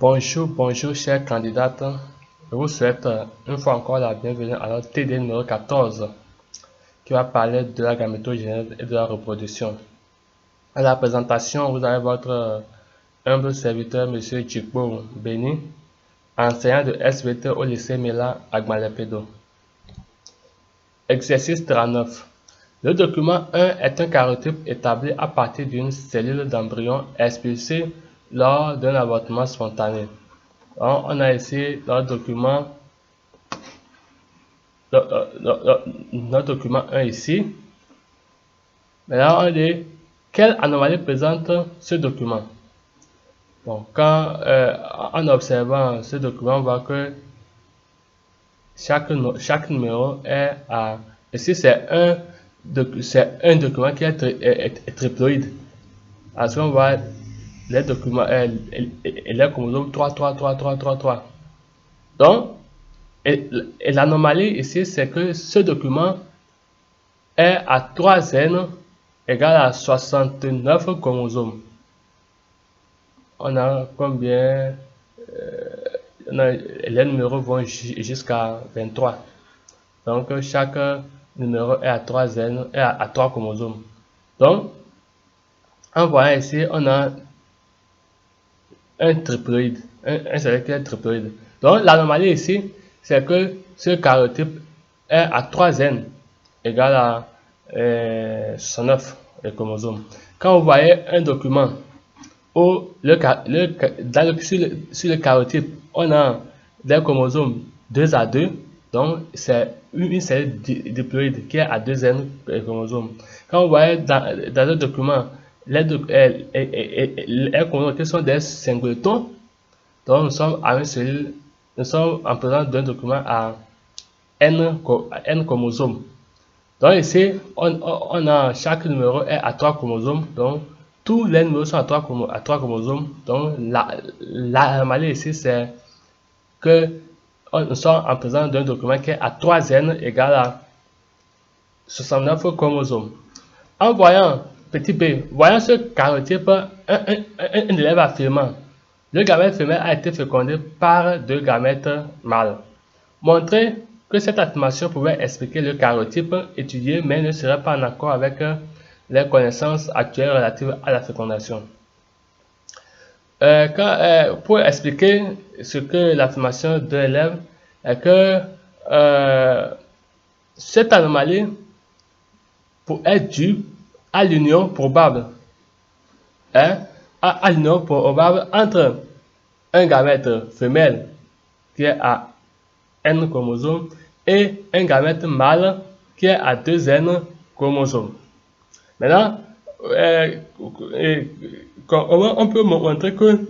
Bonjour chers candidates. Je vous souhaite une fois encore la bienvenue à notre TD numéro 14 qui va parler de la gamétogénèse et de la reproduction. À la présentation, vous avez votre humble serviteur, M. Djikbo Beni, enseignant de SVT au lycée Mela à Gmalepedo. Exercice 39. Le document 1 est un karyotype établi à partir d'une cellule d'embryon expulsée lors d'un avortement spontané. Donc, on a ici notre document 1 ici. Maintenant, on dit quelle anomalie présente ce document. Bon, en observant ce document, on voit que chaque numéro est à... Ici, c'est un document qui est triploïde. Parce qu'on voit les documents, les chromosomes 3, 3, 3, 3, 3, 3. Donc, et l'anomalie ici, c'est que ce document est à 3 N égale à 69 chromosomes. On a combien? Les numéros vont jusqu'à 23. Donc, chaque numéro est à 3 N et à 3 chromosomes. Donc, en voyant ici, on a un triploïde, un seul qui est triploïde. Donc, l'anomalie ici, c'est que ce karyotype est à 3 N égale à 69 chromosomes. Quand vous voyez un document où sur le karyotype, on a des chromosomes 2 à 2, donc c'est une cellule diploïde qui est à 2 N chromosomes. Quand vous voyez dans le document les chromosomes qui sont des singletons, donc nous sommes en présence d'un document à N chromosomes. Donc ici, on a chaque numéro est à 3 chromosomes, donc tous les numéros sont à 3 chromosomes. Donc l'anomalie ici, c'est que nous sommes en présence d'un document qui est à 3 N égale à 69 chromosomes. En voyant petit b, voyant ce karyotype, un élève affirmant, le gamète femelle a été fécondé par 2 gamètes mâles. Montrer que cette affirmation pouvait expliquer le karyotype étudié, mais ne serait pas en accord avec les connaissances actuelles relatives à la fécondation. Pour expliquer ce que l'affirmation de l'élève est que cette anomalie est due à l'union probable, à l'union probable entre un gamète femelle qui est à N chromosomes et un gamète mâle qui est à 2 N chromosomes. Maintenant, comment on peut montrer que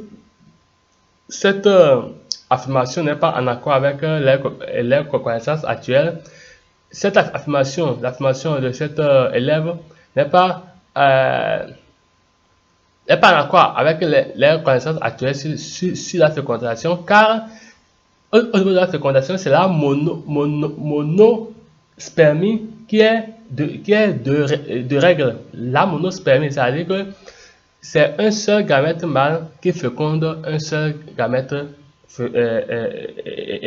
cette affirmation n'est pas en accord avec les connaissances actuelles? Cette affirmation, l'affirmation de cet élève n'est pas en accord avec les connaissances actuelles sur la fécondation, car au niveau de la fécondation, c'est la monospermie qui est de règle. La monospermie, c'est-à-dire que c'est un seul gamète mâle qui féconde un seul gamète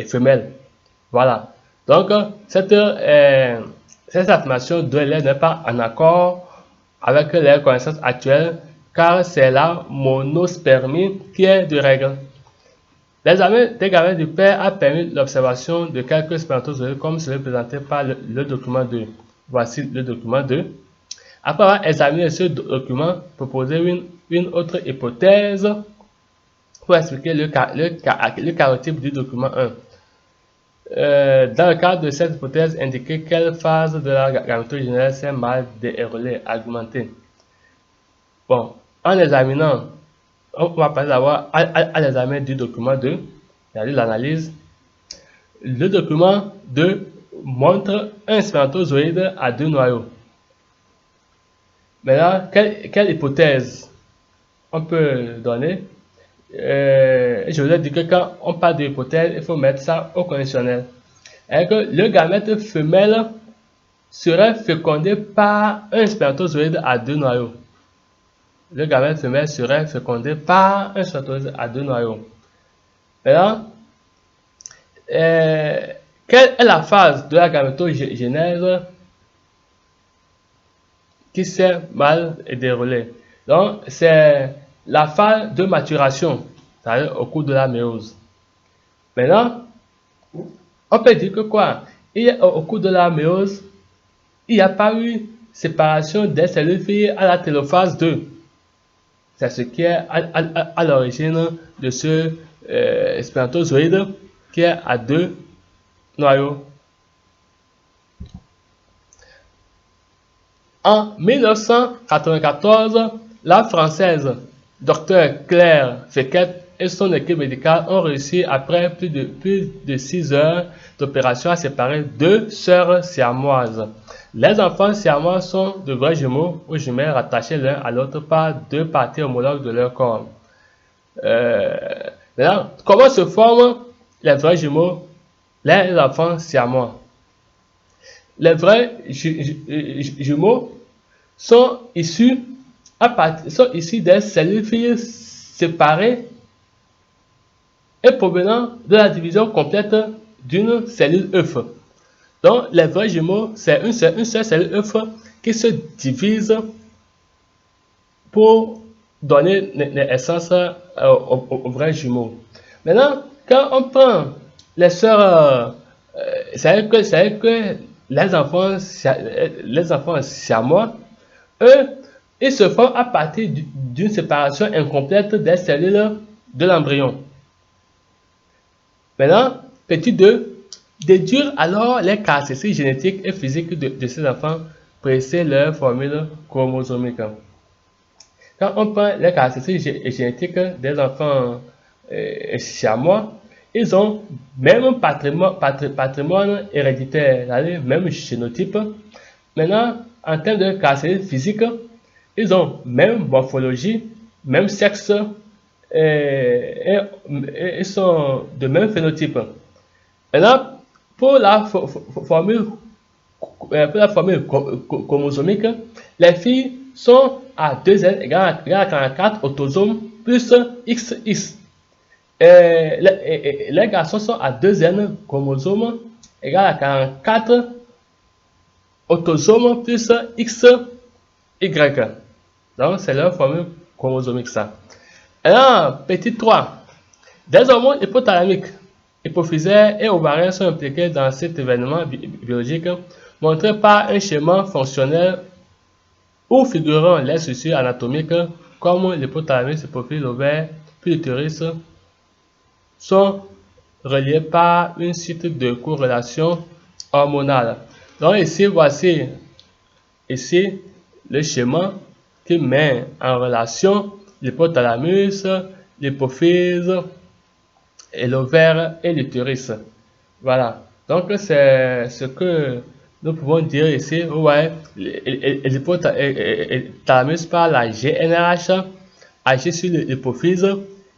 femelle. Voilà. Donc, cette affirmation de l'élève n'est pas en accord avec les connaissances actuelles, car c'est la monospermie qui est de règle. L'examen des gamètes du père a permis l'observation de quelques spermatozoïdes comme cela présenté par le document 2. Voici le document 2. Après avoir examiné ce document, proposer une autre hypothèse pour expliquer le karyotype du document 1. Dans le cadre de cette hypothèse, indiquer quelle phase de la gamétogénèse s'est mal déroulée, argumentée. Bon, en examinant, on va passer d'abord à l'examen du document 2, c'est-à-dire l'analyse. Le document 2 montre un spermatozoïde à 2 noyaux. Maintenant, quelle hypothèse on peut donner? Je vous ai dit que quand on parle d'hypothèse, il faut mettre ça au conditionnel. Et que le gamète femelle serait fécondé par un spermatozoïde à 2 noyaux. Le gamète femelle serait fécondé par un spermatozoïde à 2 noyaux. Maintenant, quelle est la phase de la gamétogenèse qui s'est mal déroulée? Donc, c'est la phase de maturation, c'est-à-dire au cours de la méiose. Maintenant, on peut dire que quoi? Au cours de la méiose, il n'y a pas eu séparation des cellules filles à la télophase 2. C'est ce qui est à l'origine de ce spermatozoïde qui est à 2 noyaux. En 1994, la Française Dr Claire Fekete et son équipe médicale ont réussi, après plus de 6 heures d'opération, à séparer 2 sœurs siamoises. Les enfants siamois sont de vrais jumeaux ou jumelles rattachés l'un à l'autre par 2 parties homologues de leur corps. Maintenant, comment se forment les vrais jumeaux, les enfants siamois? Les vrais jumeaux sont issus des cellules filles séparées et provenant de la division complète d'une cellule œuf. Donc, les vrais jumeaux, c'est une seule cellule œuf qui se divise pour donner naissance aux vrais jumeaux. Maintenant, quand on prend les sœurs, c'est que les enfants siamois, eux, ils se font à partir d'une séparation incomplète des cellules de l'embryon. Maintenant, petit 2, déduire alors les caractéristiques génétiques et physiques de ces enfants, préciser leur formule chromosomique. Quand on prend les caractéristiques génétiques des enfants siamois, ils ont même patrimoine héréditaire, même génotype. Maintenant, en termes de caractéristiques physiques, ils ont même morphologie, même sexe, et sont de même phénotype. Maintenant, pour la formule chromosomique, les filles sont à 2N égale à 44 autosomes plus XX. Les garçons sont à 2N chromosomes égale à 44 autosomes plus XY. Donc, c'est leur formule chromosomique, ça. Alors, petit 3. Des hormones hypothalamiques, hypophysaires et ovariens sont impliqués dans cet événement biologique, montré par un schéma fonctionnel où figurant les structures anatomiques comme l'hypothalamus, l'hypophyse, l'ovaire, puis l'utérus, sont reliés par une suite de corrélations hormonales. Donc ici, voici le schéma qui met en relation l'hypothalamus, l'hypophyse, et l'ovaire et l'utérus. Voilà. Donc c'est ce que nous pouvons dire ici. Ouais, l'hypothalamus par la GnRH agit sur l'hypophyse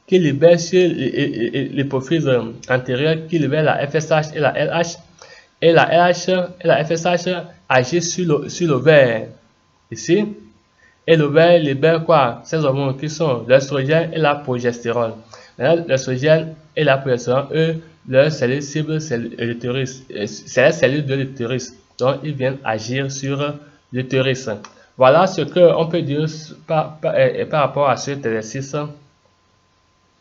qui libère sur l'hypophyse antérieure qui libère la FSH et la LH. Et la LH et la FSH agissent sur l'ovaire ici. Et l'ovaire libère quoi? Ces hormones qui sont l'œstrogène et la progestérone. L'œstrogène et la progestérone, eux, leur cellule cible, c'est l'utérus. C'est la cellule de l'utérus. Donc, ils viennent agir sur l'utérus. Voilà ce qu'on peut dire par rapport à cet exercice.